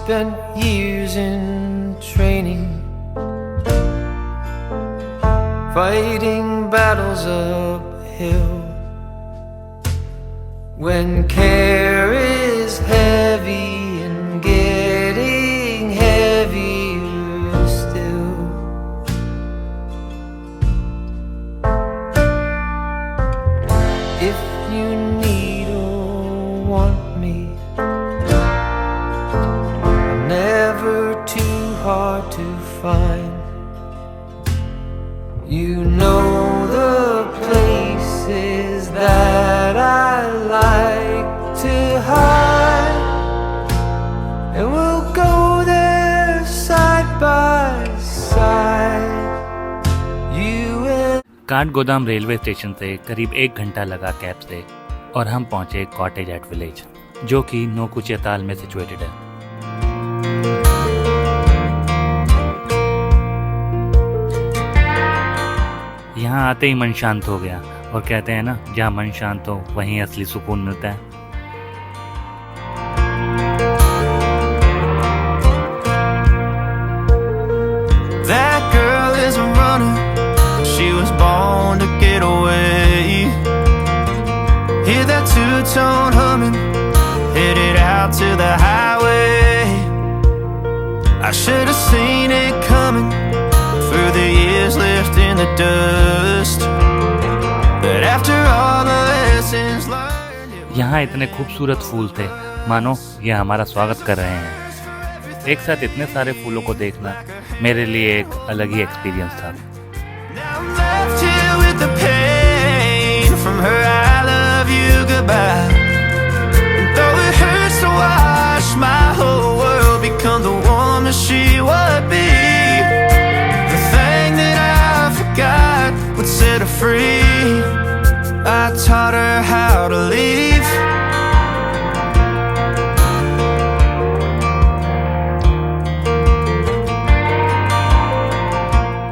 spent years in training, fighting battles uphill. When care is heavy and getting heavier still, if you need or want me, I'm never too hard to find. You know the places that I like to hide, and we'll go there side by side. You and Kathgodam railway station से करीब 1 घंटा लगा cab से और हम पहुंचे cottage at village, जो कि नोकुचिया ताल में सिचुएटेड है। यहाँ आते ही मन शांत हो गया, और कहते हैं ना, जहाँ मन शांत हो वहीं असली सुकून मिलता है। that girl is a runner, she was born to get away. Hear that two-tone humming, headed out to the highway. I should have seen it coming through the years left in the dust, but after all the lessons learned, यहाँ इतने खूबसूरत फूल थे, मानो ये हमारा स्वागत कर रहे हैं। एक साथ इतने सारे फूलों को देखना मेरे लिए एक अलग ही एक्सपीरियंस था। now I'm left here with the pain from her I love you goodbye. And though it hurts to watch my whole world become the woman she would be, the thing that I forgot would set her free. I taught her how to leave.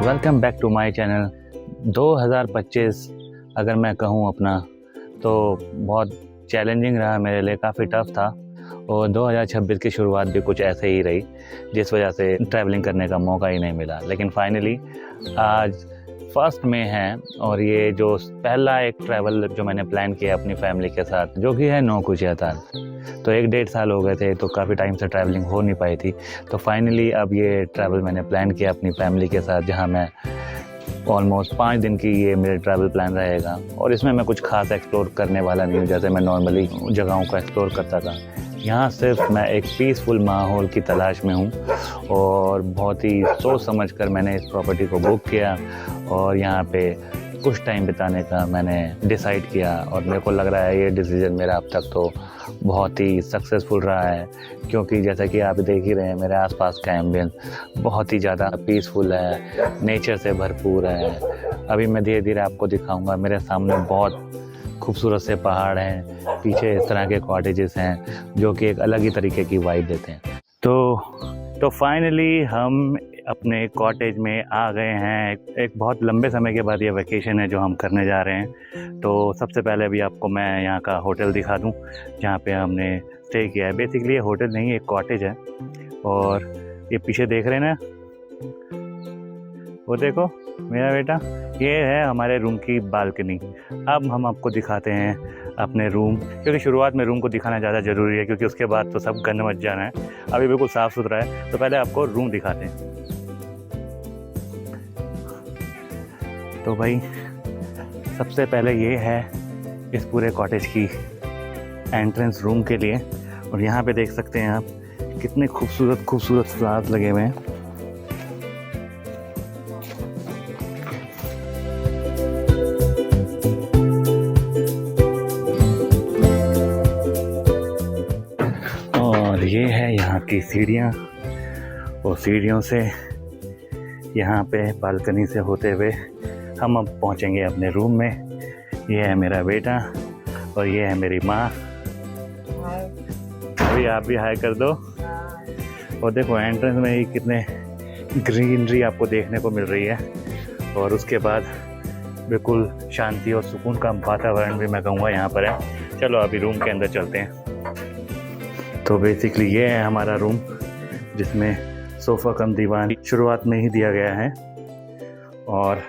Welcome back to my channel. 2025 अगर मैं कहूँ अपना, तो बहुत challenging रहा मेरे लिए, काफ़ी टफ था। और 2026 की शुरुआत भी कुछ ऐसे ही रही, जिस वजह से ट्रैवलिंग करने का मौका ही नहीं मिला। लेकिन फाइनली आज 1 मई है, और ये जो पहला एक ट्रैवल जो मैंने प्लान किया अपनी फैमिली के साथ, जो कि है नोकुचिया ताल। तो 1-1.5 साल हो गए थे, तो काफ़ी टाइम से ट्रैवलिंग हो नहीं पाई थी। तो फाइनली अब ये ट्रैवल मैंने प्लान किया अपनी फैमिली के साथ, जहाँ मैं ऑलमोस्ट 5 दिन की ये मेरे ट्रैवल प्लान रहेगा। और इसमें मैं कुछ खास एक्सप्लोर करने वाला नहीं हूँ, जैसे मैं नॉर्मली जगहों को एक्सप्लोर करता था। यहाँ सिर्फ मैं एक पीसफुल माहौल की तलाश में हूँ, और बहुत ही सोच समझ कर मैंने इस प्रॉपर्टी को बुक किया और यहाँ पे कुछ टाइम बिताने का मैंने डिसाइड किया। और मेरे को लग रहा है ये डिसीजन मेरा अब तक तो बहुत ही सक्सेसफुल रहा है, क्योंकि जैसा कि आप देख ही रहे हैं, मेरे आसपास का एम्बियंस बहुत ही ज़्यादा पीसफुल है, नेचर से भरपूर है। अभी मैं धीरे धीरे आपको दिखाऊंगा। मेरे सामने बहुत खूबसूरत से पहाड़ हैं, पीछे इस तरह के कॉटेजेस हैं, जो कि एक अलग ही तरीके की वाइब देते हैं। तो फाइनली हम अपने कॉटेज में आ गए हैं। एक बहुत लंबे समय के बाद ये वैकेशन है जो हम करने जा रहे हैं। तो सबसे पहले अभी आपको मैं यहाँ का होटल दिखा दूँ, जहाँ पे हमने स्टे किया है। बेसिकली ये होटल नहीं, एक कॉटेज है। और ये पीछे देख रहे हैं ना, वो देखो मेरा बेटा, ये है हमारे रूम की बालकनी। अब हम आपको दिखाते हैं अपने रूम, क्योंकि शुरुआत में रूम को दिखाना ज़्यादा ज़रूरी है, क्योंकि उसके बाद तो सब गंद मच जाना है। अभी बिल्कुल साफ़ सुथरा है, तो पहले आपको रूम दिखाते हैं। तो भाई सबसे पहले ये है इस पूरे कॉटेज की एंट्रेंस रूम के लिए। और यहाँ पे देख सकते हैं आप कितने खूबसूरत फ्लावर्स लगे हुए हैं। और ये है यहाँ की सीढ़ियाँ, और सीढ़ियों से यहाँ पे बालकनी से होते हुए हम अब पहुँचेंगे अपने रूम में। ये है मेरा बेटा और ये है मेरी माँ। अभी आप भी हाय कर दो। और देखो एंट्रेंस में ही कितने ग्रीनरी आपको देखने को मिल रही है, और उसके बाद बिल्कुल शांति और सुकून का वातावरण भी मैं कहूँगा यहाँ पर है। चलो अभी रूम के अंदर चलते हैं। तो बेसिकली ये है हमारा रूम, जिसमें सोफ़ा कम दीवान शुरुआत में ही दिया गया है और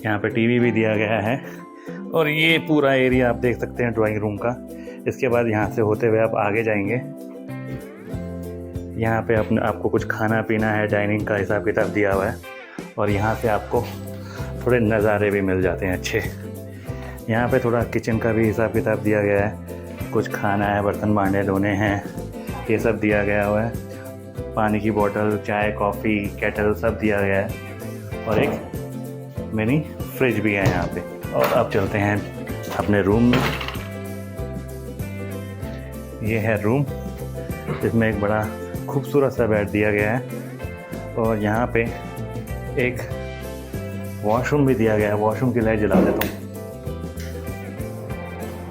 यहाँ पे टीवी भी दिया गया है। और ये पूरा एरिया आप देख सकते हैं ड्राइंग रूम का। इसके बाद यहाँ से होते हुए आप आगे जाएंगे, यहाँ पे आपको कुछ खाना पीना है, डाइनिंग का हिसाब किताब दिया हुआ है और यहाँ से आपको थोड़े नज़ारे भी मिल जाते हैं अच्छे। यहाँ पे थोड़ा किचन का भी हिसाब किताब दिया गया है, कुछ खाना है, बर्तन भांडे धोने हैं, ये सब दिया गया हुआ है। पानी की बोतल, चाय, कॉफ़ी, केटल सब दिया गया है और एक मिनी फ्रिज भी है यहाँ पे। और अब चलते हैं अपने रूम में। ये है रूम, जिसमें एक बड़ा खूबसूरत सा बेड दिया गया है और यहाँ पे एक वॉशरूम भी दिया गया है। वॉशरूम की लाइट जला देता हूँ।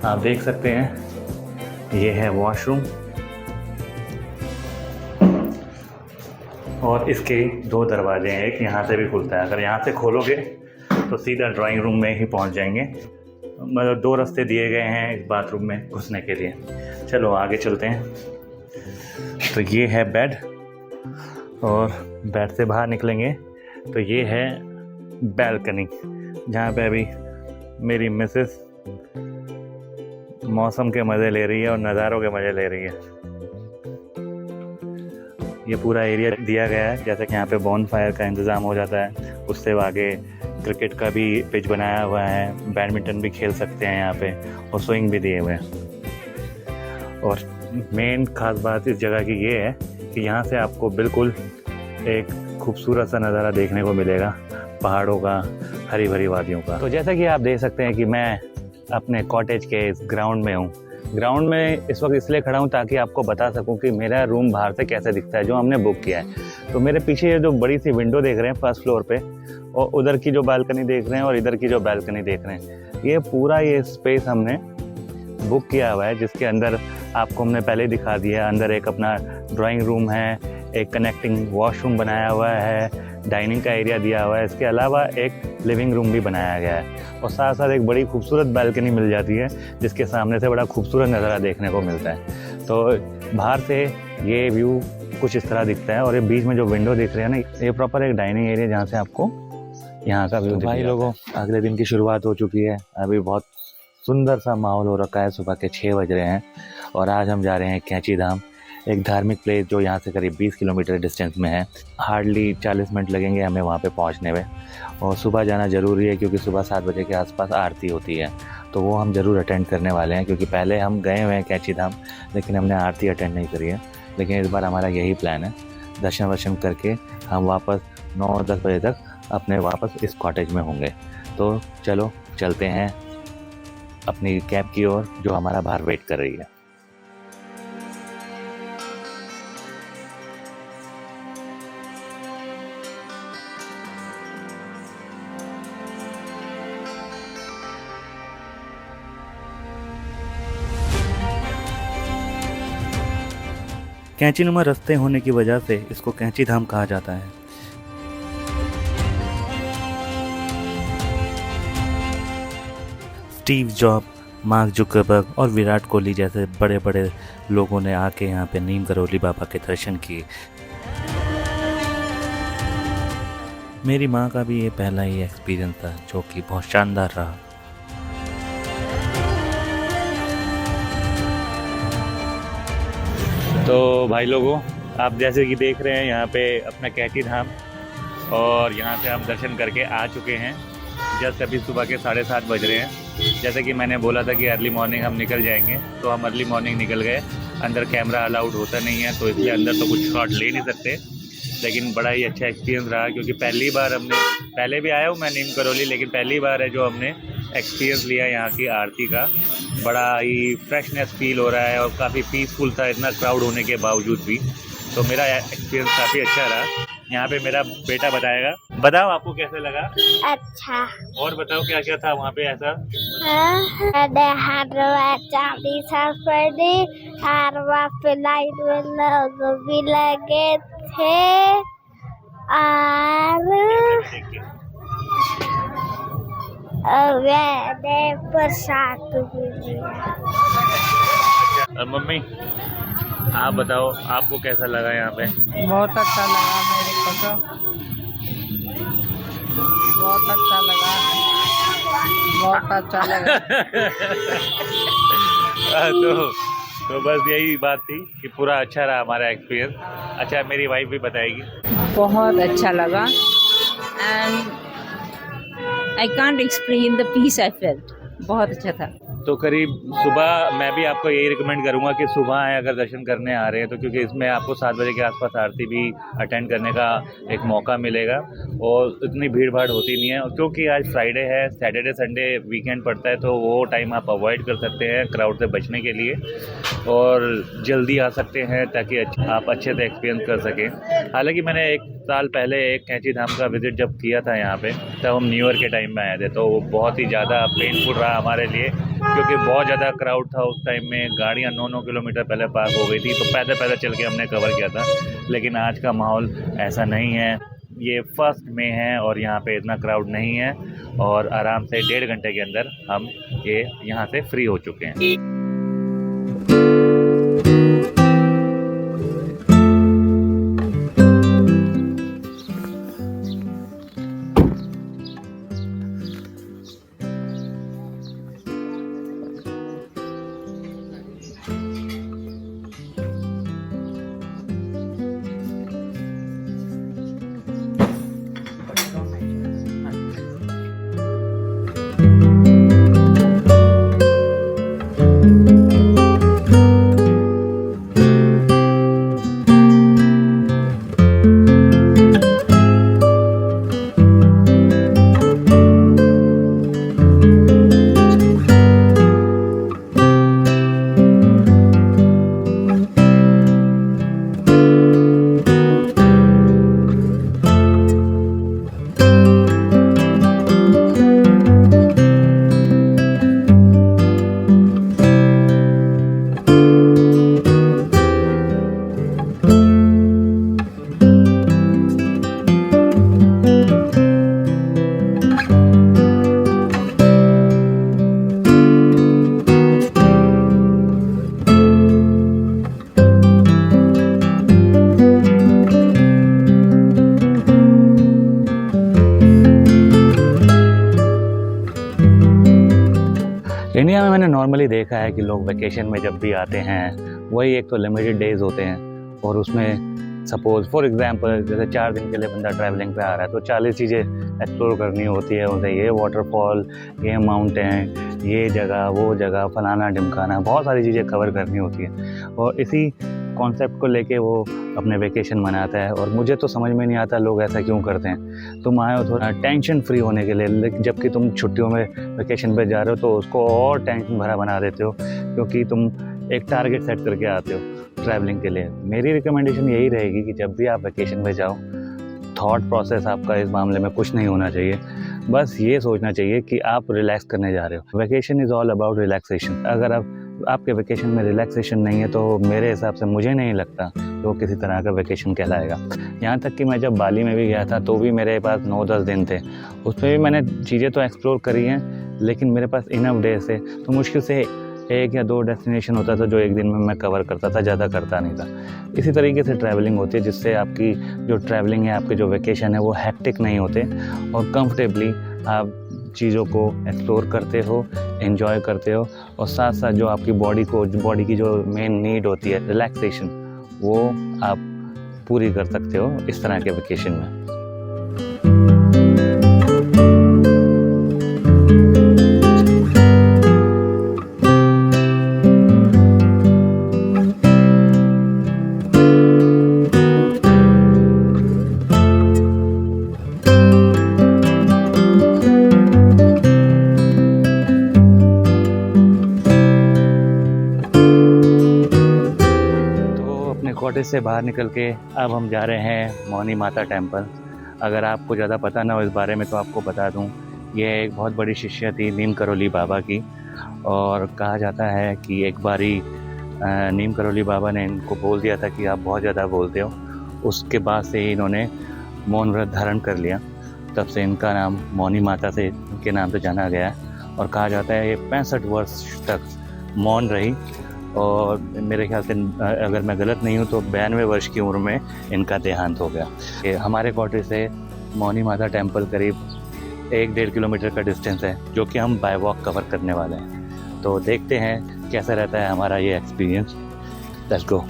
आप देख सकते हैं ये है वॉशरूम और इसके 2 दरवाजे हैं, एक यहाँ से भी खुलता है। अगर यहाँ से खोलोगे तो सीधा ड्राइंग रूम में ही पहुँच जाएंगे। मतलब 2 रास्ते दिए गए हैं इस बाथरूम में घुसने के लिए। चलो आगे चलते हैं। तो ये है बेड और बेड से बाहर निकलेंगे तो ये है बैल्कनी, जहाँ पे अभी मेरी मिसेस मौसम के मज़े ले रही है और नज़ारों के मज़े ले रही है। ये पूरा एरिया दिया गया है, जैसे कि यहाँ पे बॉन फायर का इंतज़ाम हो जाता है। उससे आगे क्रिकेट का भी पिच बनाया हुआ है, बैडमिंटन भी खेल सकते हैं यहाँ पे और स्विंग भी दिए हुए हैं। और मेन ख़ास बात इस जगह की ये है कि यहाँ से आपको बिल्कुल एक खूबसूरत सा नज़ारा देखने को मिलेगा, पहाड़ों का, हरी भरी वादियों का। तो जैसा कि आप देख सकते हैं कि मैं अपने कॉटेज के इस ग्राउंड में हूँ। ग्राउंड में इस वक्त इसलिए खड़ा हूँ ताकि आपको बता सकूँ कि मेरा रूम बाहर से कैसे दिखता है, जो हमने बुक किया है। तो मेरे पीछे ये जो बड़ी सी विंडो देख रहे हैं फर्स्ट फ्लोर पे, और उधर की जो बालकनी देख रहे हैं और इधर की जो बालकनी देख रहे हैं, ये पूरा ये स्पेस हमने बुक किया हुआ है, जिसके अंदर आपको हमने पहले दिखा दिया। अंदर एक अपना ड्राइंग रूम है, एक कनेक्टिंग वॉशरूम बनाया हुआ है, डाइनिंग का एरिया दिया हुआ है। इसके अलावा एक लिविंग रूम भी बनाया गया है और साथ साथ एक बड़ी खूबसूरत बालकनी मिल जाती है, जिसके सामने से बड़ा खूबसूरत नज़ारा देखने को मिलता है। तो बाहर से ये व्यू कुछ इस तरह दिखता है और ये बीच में जो विंडो दिख रहे हैं ना, ये प्रॉपर एक डाइनिंग एरिया जहाँ से आपको यहाँ का व्यू। भाई लोगों, अगले दिन की शुरुआत हो चुकी है। अभी बहुत सुंदर सा माहौल हो रखा है। सुबह के 6 बज रहे हैं और आज हम जा रहे हैं कैंची धाम, एक धार्मिक प्लेस जो यहाँ से करीब 20 किलोमीटर डिस्टेंस में है। हार्डली 40 मिनट लगेंगे हमें वहाँ पे पहुँचने में। और सुबह जाना ज़रूरी है क्योंकि सुबह 7 बजे के आसपास आरती होती है, तो वो हम ज़रूर अटेंड करने वाले हैं। क्योंकि पहले हम गए हुए हैं कैंची धाम, लेकिन हमने आरती अटेंड नहीं करी है। लेकिन इस बार हमारा यही प्लान है, दर्शन वर्शन करके हम वापस 9-10 बजे तक अपने वापस इस कॉटेज में होंगे। तो चलो चलते हैं अपनी कैब की ओर, जो हमारा बाहर वेट कर रही है। कैंचीनुमा रास्ते होने की वजह से इसको कैंची धाम कहा जाता है। स्टीव जॉब, मार्क जुकरबर्ग और विराट कोहली जैसे बड़े बड़े लोगों ने आके यहाँ पे नीम करोली बाबा के दर्शन किए। मेरी माँ का भी ये पहला ही एक्सपीरियंस था, जो कि बहुत शानदार रहा। तो भाई लोगों, आप जैसे कि देख रहे हैं यहाँ पे अपना कैंची धाम, और यहाँ से हम दर्शन करके आ चुके हैं। जस्ट अभी सुबह के 7:30 बज रहे हैं। जैसे कि मैंने बोला था कि अर्ली मॉर्निंग हम निकल जाएंगे, तो हम अर्ली मॉर्निंग निकल गए। अंदर कैमरा अलाउड होता नहीं है, तो इसलिए अंदर तो कुछ शॉट ले नहीं सकते। लेकिन बड़ा ही अच्छा एक्सपीरियंस रहा, क्योंकि पहली बार हमने, पहले भी आया हूँ मैं नीम करोली, लेकिन पहली बार है जो हमने एक्सपीरियंस लिया यहाँ की आरती का। बड़ा ही फ्रेशनेस फील हो रहा है और काफ़ी पीसफुल था, इतना क्राउड होने के बावजूद भी। तो मेरा एक्सपीरियंस काफ़ी अच्छा रहा। यहाँ पे मेरा बेटा बताएगा। बताओ आपको कैसे लगा? अच्छा। और बताओ क्या क्या था वहाँ पे ऐसा? लोग भी लगे थे और प्रसाद भी। मम्मी आप बताओ आपको कैसा लगा यहाँ पे? बहुत अच्छा लगा मेरे को तो, बहुत अच्छा लगा, बहुत अच्छा लगा। तो बस यही बात थी कि पूरा अच्छा रहा हमारा एक्सपीरियंस। अच्छा मेरी वाइफ भी बताएगी। बहुत अच्छा लगा and I can't explain the peace I felt. बहुत अच्छा था। तो करीब सुबह मैं भी आपको यही रिकमेंड करूंगा कि सुबह आए अगर दर्शन करने आ रहे हैं तो, क्योंकि इसमें आपको 7 बजे के आसपास आरती भी अटेंड करने का एक मौका मिलेगा और इतनी भीड़ भाड़ होती नहीं है। और क्योंकि आज फ्राइडे है, सैटरडे संडे वीकेंड पड़ता है, तो वो टाइम आप अवॉइड कर सकते हैं क्राउड से बचने के लिए और जल्दी आ सकते हैं ताकि आप अच्छे से एक्सपीरियंस कर सकें। हालांकि मैंने 1 साल पहले एक कैंची धाम का विज़िट जब किया था यहाँ पे, तब हम न्यू ईयर के टाइम में आए थे, तो वो बहुत ही ज़्यादा पेनफुल रहा हमारे लिए क्योंकि बहुत ज़्यादा क्राउड था उस टाइम में। गाड़ियाँ 9-9 किलोमीटर पहले पार्क हो गई थी, तो पैदल चल के हमने कवर किया था। लेकिन आज का माहौल ऐसा नहीं है। ये 1 मई है और यहाँ पे इतना क्राउड नहीं है और आराम से 1.5 घंटे के अंदर हम यहाँ से फ्री हो चुके हैं। इंडिया में मैंने नॉर्मली देखा है कि लोग वैकेशन में जब भी आते हैं वही एक तो लिमिटेड डेज होते हैं और उसमें सपोज़ फॉर एग्जांपल जैसे 4 दिन के लिए बंदा ट्रैवलिंग पे आ रहा है तो 40 चीज़ें एक्सप्लोर करनी होती है। उसे ये वाटरफॉल, ये माउंटेन, ये जगह, वो जगह, फलाना ढिमकाना, बहुत सारी चीज़ें कवर करनी होती है और इसी कॉन्सेप्ट को लेके वो अपने वेकेशन मनाता है। और मुझे तो समझ में नहीं आता लोग ऐसा क्यों करते हैं। तुम आए हो थोड़ा टेंशन फ्री होने के लिए, जबकि तुम छुट्टियों में वेकेशन पे जा रहे हो तो उसको और टेंशन भरा बना देते हो क्योंकि तुम एक टारगेट सेट करके आते हो ट्रैवलिंग के लिए। मेरी रिकमेंडेशन यही रहेगी कि जब भी आप वेकेशन में जाओ, थॉट प्रोसेस आपका इस मामले में कुछ नहीं होना चाहिए। बस ये सोचना चाहिए कि आप रिलैक्स करने जा रहे हो। Vacation is all about relaxation. अगर आपके वेकेशन में रिलैक्सेशन नहीं है तो मेरे हिसाब से मुझे नहीं लगता तो किसी तरह का वेकेशन कहलाएगा। यहाँ तक कि मैं जब बाली में भी गया था तो भी मेरे पास 9-10 दिन थे, उसमें भी मैंने चीज़ें तो एक्सप्लोर करी हैं लेकिन मेरे पास इनफ डेज थे, तो मुश्किल से 1 या 2 डेस्टिनेशन होता था जो एक दिन में मैं कवर करता था, ज़्यादा करता नहीं था। इसी तरीके से ट्रैवलिंग होती है जिससे आपकी जो ट्रैवलिंग है, आपके जो वेकेशन है वो हैक्टिक नहीं होते और कंफर्टेबली आप चीज़ों को एक्सप्लोर करते हो, एंजॉय करते हो और साथ साथ जो आपकी बॉडी की जो मेन नीड होती है रिलैक्सेशन, वो आप पूरी कर सकते हो इस तरह के वेकेशन में। कॉटेज से बाहर निकल के अब हम जा रहे हैं मौनी माता टेम्पल। अगर आपको ज़्यादा पता ना हो इस बारे में तो आपको बता दूं, ये एक बहुत बड़ी शिष्या थी नीम करोली बाबा की और कहा जाता है कि एक बारी नीम करोली बाबा ने इनको बोल दिया था कि आप बहुत ज़्यादा बोलते हो। उसके बाद से ही इन्होंने मौन व्रत धारण कर लिया, तब से इनका नाम मौनी माता से इनके नाम से जाना गया और कहा जाता है ये 65 वर्ष तक मौन रही और मेरे ख्याल से अगर मैं गलत नहीं हूँ तो 92 वर्ष की उम्र में इनका देहांत हो गया। ये हमारे कॉटेज से मौनी माता टेम्पल करीब 1-1.5 किलोमीटर का डिस्टेंस है, जो कि हम बाय वॉक कवर करने वाले हैं। तो देखते हैं कैसा रहता है हमारा ये experience. Let's go.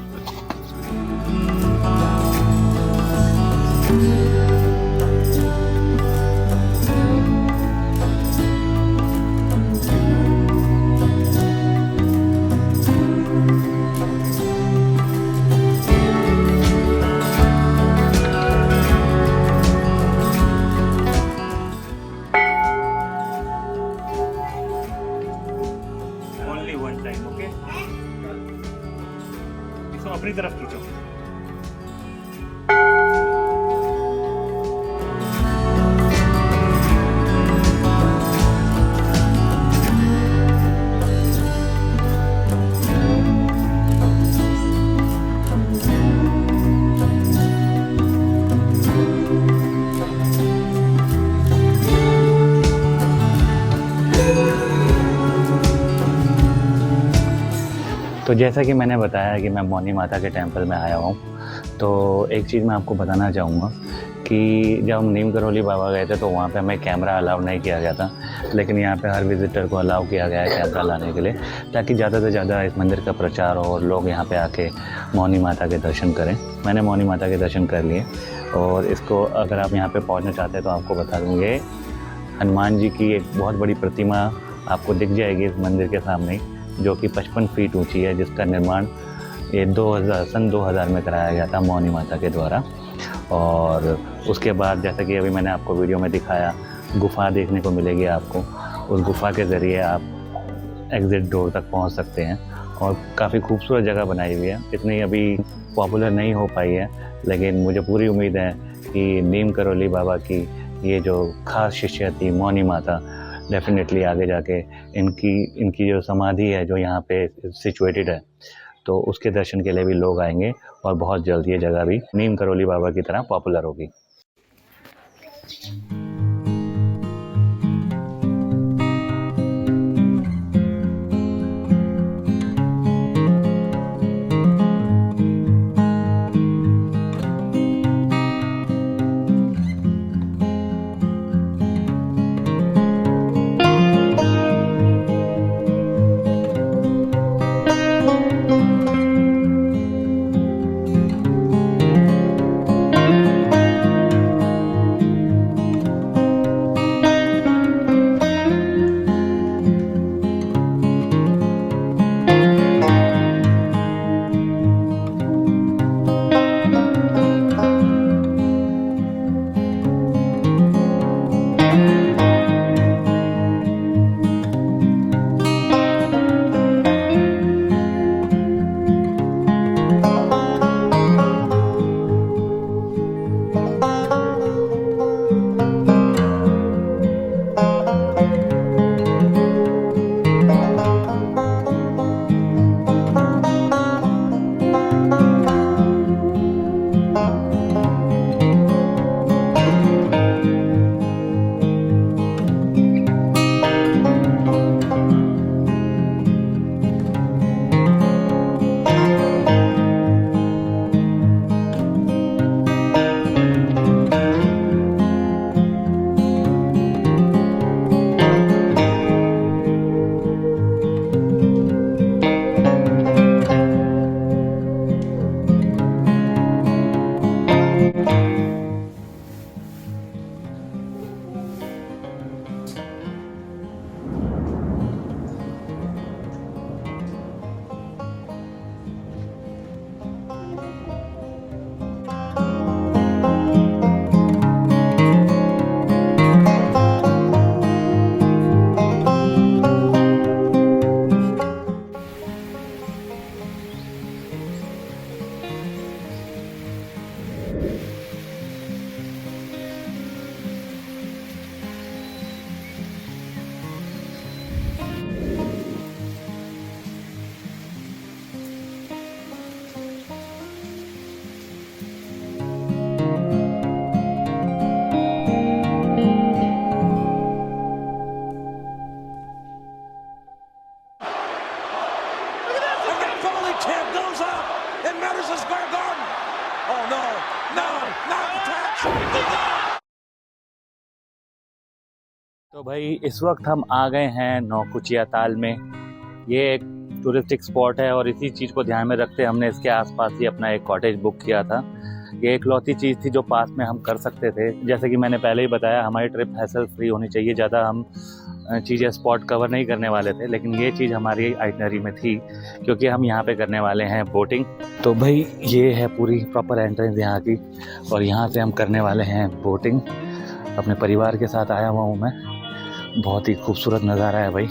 Only one time, okay. इसको अपनी तरफ खींचो। तो जैसा कि मैंने बताया कि मैं मौनी माता के टेंपल में आया हूँ, तो एक चीज़ मैं आपको बताना चाहूँगा कि जब हम नीम करौली बाबा गए थे तो वहाँ पे हमें कैमरा अलाउ नहीं किया गया था, लेकिन यहाँ पे हर विज़िटर को अलाउ किया गया है कैमरा लाने के लिए, ताकि ज़्यादा से ज़्यादा इस मंदिर का प्रचार हो और लोग यहाँ पे आके मौनी माता के दर्शन करें। मैंने मौनी माता के दर्शन कर लिए, और इसको अगर आप यहाँ पर पहुँचना चाहते हैं तो आपको बता दूँगे, हनुमान जी की एक बहुत बड़ी प्रतिमा आपको दिख जाएगी इस मंदिर के सामने, जो कि 55 फीट ऊंची है, जिसका निर्माण ये सन 2000 में कराया गया था मौनी माता के द्वारा। और उसके बाद जैसा कि अभी मैंने आपको वीडियो में दिखाया, गुफ़ा देखने को मिलेगी आपको। उस गुफ़ा के ज़रिए आप एग्ज़िट डोर तक पहुंच सकते हैं, और काफ़ी खूबसूरत जगह बनाई हुई है। इतनी अभी पॉपुलर नहीं हो पाई है, लेकिन मुझे पूरी उम्मीद है कि नीम करौली बाबा की ये जो ख़ास शिष्य थी मौनी माता, डेफिनेटली आगे जाके इनकी जो समाधि है जो यहाँ पे सिचुएटेड है, तो उसके दर्शन के लिए भी लोग आएंगे, और बहुत जल्द ये जगह भी नीम करौली बाबा की तरह पॉपुलर होगी। तो भाई इस वक्त हम आ गए हैं नौकुचिया ताल में। ये एक टूरिस्टिक स्पॉट है और इसी चीज़ को ध्यान में रखते हमने इसके आसपास ही अपना एक कॉटेज बुक किया था। ये इकलौती चीज़ थी जो पास में हम कर सकते थे। जैसे कि मैंने पहले ही बताया, हमारी ट्रिप हैसल फ्री होनी चाहिए, ज़्यादा हम चीज़ें स्पॉट कवर नहीं करने वाले थे, लेकिन ये चीज़ हमारी आइटनरी में थी क्योंकि हम यहाँ पे करने वाले हैं बोटिंग। तो भाई ये है पूरी प्रॉपर एंट्रेंस यहाँ की और यहाँ से हम करने वाले हैं बोटिंग। अपने परिवार के साथ आया हुआ हूँ मैं। बहुत ही खूबसूरत नज़ारा है भाई,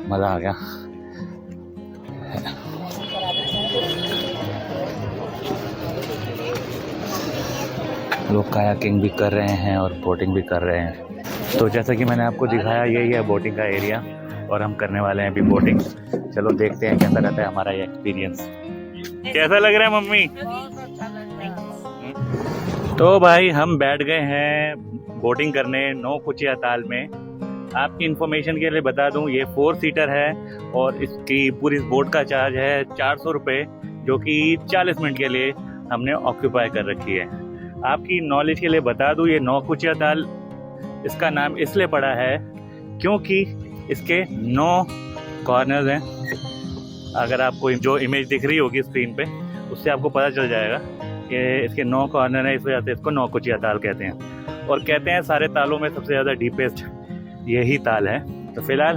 मज़ा आ गया। लोग कायाकिंग भी कर रहे हैं और बोटिंग भी कर रहे हैं। तो जैसा कि मैंने आपको दिखाया, यही है बोटिंग का एरिया और हम करने वाले हैं अभी बोटिंग। चलो देखते हैं कैसा रहता है हमारा ये एक्सपीरियंस। कैसा लग रहा है मम्मी? तो भाई हम बैठ गए हैं बोटिंग करने नौकुचिया ताल में। आपकी इन्फॉर्मेशन के लिए बता दूं, ये 4 सीटर है और इसकी पूरी बोट का चार्ज है 400 रुपये, जो कि 40 मिनट के लिए हमने ऑक्यूपाई कर रखी है। आपकी नॉलेज के लिए बता दूं, ये नौकुचिया ताल इसका नाम इसलिए पड़ा है क्योंकि इसके 9 कॉर्नर्स हैं। अगर आपको जो इमेज दिख रही होगी स्क्रीन पे, उससे आपको पता चल जाएगा कि इसके 9 कॉर्नर हैं। इस वजह से इसको नौकुचिया ताल कहते हैं और कहते हैं सारे तालों में सबसे ज़्यादा डीपेस्ट यही ताल है। तो फिलहाल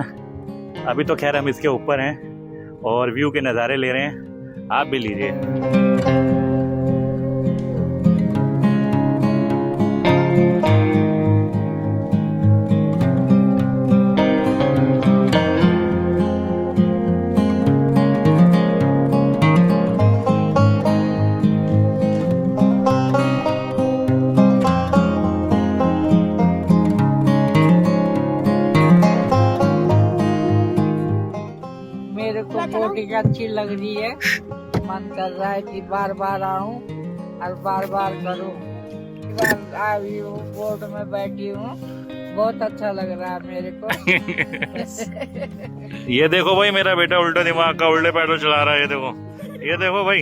अभी तो खैर हम इसके ऊपर हैं और व्यू के नज़ारे ले रहे हैं, आप भी लीजिए। मेरे को बोटिंग अच्छी लग रही है। मन कर रहा है कि बार बार आऊं और बार बार करूं। बार आई हूँ, बोट में बैठी हूँ, बहुत अच्छा लग रहा है मेरे को। ये देखो भाई, मेरा बेटा उल्टा दिमाग का उल्टे पैडल चला रहा है। ये देखो, ये देखो भाई,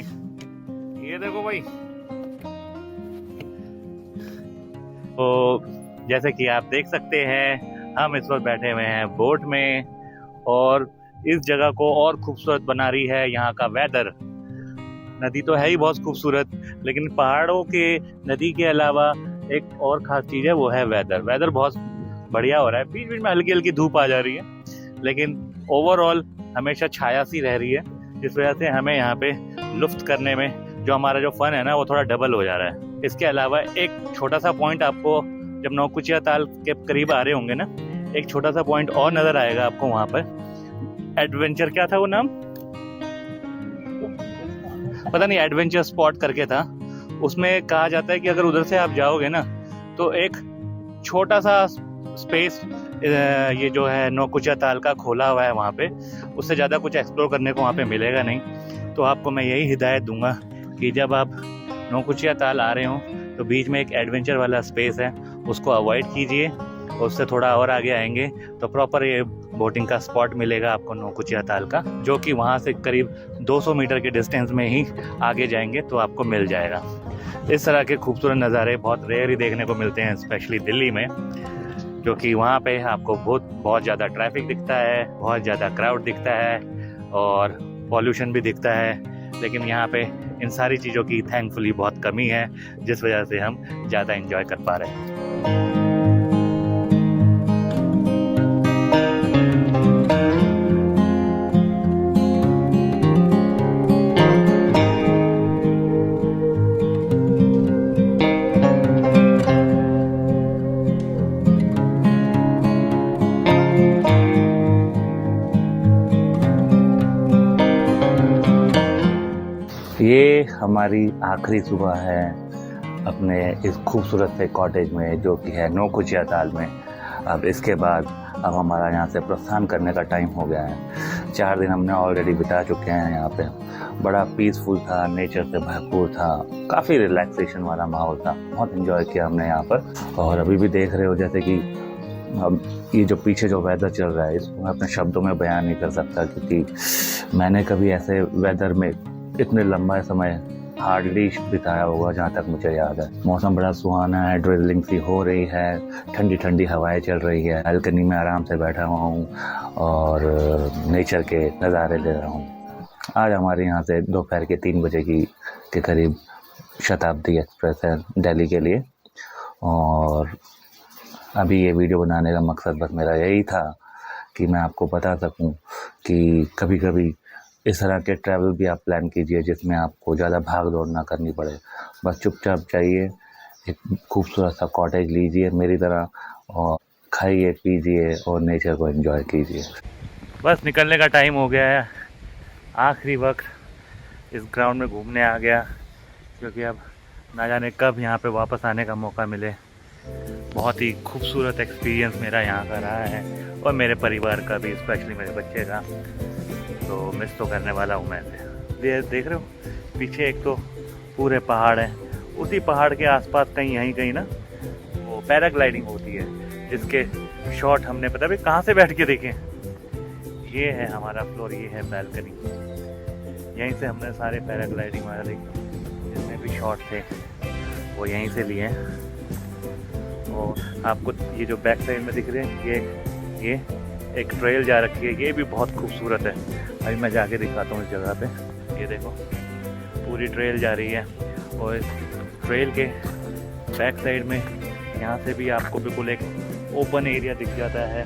ये देखो भाई। तो जैसे कि आप देख सकते हैं, हम इस वक्त बैठे हुए हैं बोट में और इस जगह को और खूबसूरत बना रही है यहाँ का वेदर। नदी तो है ही बहुत खूबसूरत, लेकिन पहाड़ों के नदी के अलावा एक और खास चीज़ है, वो है वेदर। वेदर बहुत बढ़िया हो रहा है, बीच बीच में हल्की हल्की धूप आ जा रही है, लेकिन ओवरऑल हमेशा छाया सी रह रही है, जिस वजह से हमें यहाँ पे लुफ्त करने में जो हमारा जो फन है ना, वो थोड़ा डबल हो जा रहा है। इसके अलावा एक छोटा सा पॉइंट आपको जब नौकुचिया ताल के करीब आ रहे होंगे ना, एक छोटा सा पॉइंट और नजर आएगा आपको वहाँ पर। एडवेंचर, क्या था वो नाम, पता नहीं, एडवेंचर स्पॉट करके था। उसमें कहा जाता है कि अगर उधर से आप जाओगे ना, तो एक छोटा सा स्पेस ये जो है नौकुचिया ताल का खोला हुआ है वहाँ पे, उससे ज़्यादा कुछ एक्सप्लोर करने को वहाँ पे मिलेगा नहीं। तो आपको मैं यही हिदायत दूंगा कि जब आप नौकुचिया ताल आ रहे हो तो बीच में एक एडवेंचर वाला स्पेस है, उसको अवॉइड कीजिए। उससे थोड़ा और आगे आएंगे तो प्रॉपर ये बोटिंग का स्पॉट मिलेगा आपको नौकुचिया ताल का, जो कि वहाँ से करीब 200 मीटर के डिस्टेंस में ही आगे जाएंगे तो आपको मिल जाएगा। इस तरह के खूबसूरत नज़ारे बहुत रेयर ही देखने को मिलते हैं, स्पेशली दिल्ली में, क्योंकि वहाँ पे आपको बहुत ज़्यादा ट्रैफिक दिखता है, बहुत ज़्यादा क्राउड दिखता है और पॉल्यूशन भी दिखता है। लेकिन यहाँ पे इन सारी चीज़ों की थैंकफुली बहुत कमी है, जिस वजह से हम ज़्यादा एंजॉय कर पा रहे हैं। ये हमारी आखिरी सुबह है अपने इस खूबसूरत से कॉटेज में, जो कि है नौकुचिया ताल में। अब इसके बाद अब हमारा यहाँ से प्रस्थान करने का टाइम हो गया है। 4 दिन हमने ऑलरेडी बिता चुके हैं यहाँ पे। बड़ा पीसफुल था, नेचर से भरपूर था, काफ़ी रिलैक्सेशन वाला माहौल था, बहुत इन्जॉय किया हमने यहाँ पर। और अभी भी देख रहे हो जैसे कि अब ये जो पीछे जो वेदर चल रहा है, इसको मैं अपने शब्दों में बयान नहीं कर सकता, क्योंकि मैंने कभी ऐसे वेदर में इतने लंबा समय हार्डली बिताया होगा जहाँ तक मुझे याद है। मौसम बड़ा सुहाना है, ड्रिजलिंग सी हो रही है, ठंडी ठंडी हवाएं चल रही है। बालकनी में आराम से बैठा हुआ हूँ और नेचर के नज़ारे ले रहा हूँ। आज हमारे यहाँ से दोपहर के 3 बजे के करीब शताब्दी एक्सप्रेस है दिल्ली के लिए। और अभी ये वीडियो बनाने का मकसद बस मेरा यही था कि मैं आपको बता सकूं कि कभी कभी इस तरह के ट्रैवल भी आप प्लान कीजिए जिसमें आपको ज़्यादा भाग दौड़ ना करनी पड़े। बस चुपचाप जाइए, एक खूबसूरत सा कॉटेज लीजिए मेरी तरह और खाइए पीजिए और नेचर को एंजॉय कीजिए। बस निकलने का टाइम हो गया है। आखिरी वक्त इस ग्राउंड में घूमने आ गया, क्योंकि अब ना जाने कब यहाँ पे वापस आने का मौका मिले। बहुत ही खूबसूरत एक्सपीरियंस मेरा यहाँ का रहा है और मेरे परिवार का भी, स्पेशली मेरे बच्चे का। तो मिस तो करने वाला हूँ मैं इसे। देख रहे हो पीछे एक तो पूरे पहाड़ हैं, उसी पहाड़ के आसपास कहीं ना वो पैराग्लाइडिंग होती है, जिसके शॉट हमने पता भी कहाँ से बैठ के देखे। ये है हमारा फ्लोर, ये है बैल्कनी, यहीं से हमने सारे पैराग्लाइडिंग वाले जितने भी शॉट थे वो यहीं से लिए हैं। और आपको ये जो बैक साइड में दिख रहे हैं ये एक ट्रेल जा रखी है, ये भी बहुत खूबसूरत है। अभी मैं जाके दिखाता हूँ इस जगह पे। ये देखो पूरी ट्रेल जा रही है और इस ट्रेल के बैक साइड में यहाँ से भी आपको बिल्कुल एक ओपन एरिया दिख जाता है,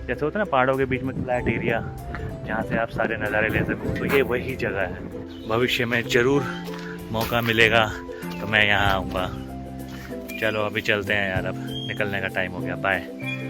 जैसे होता है ना पहाड़ों के बीच में फ्लैट एरिया जहाँ से आप सारे नज़ारे ले सको। तो ये वही जगह है। भविष्य में ज़रूर मौका मिलेगा तो मैं यहाँ आऊँगा। चलो अभी चलते हैं यार, अब निकलने का टाइम हो गया। बाय।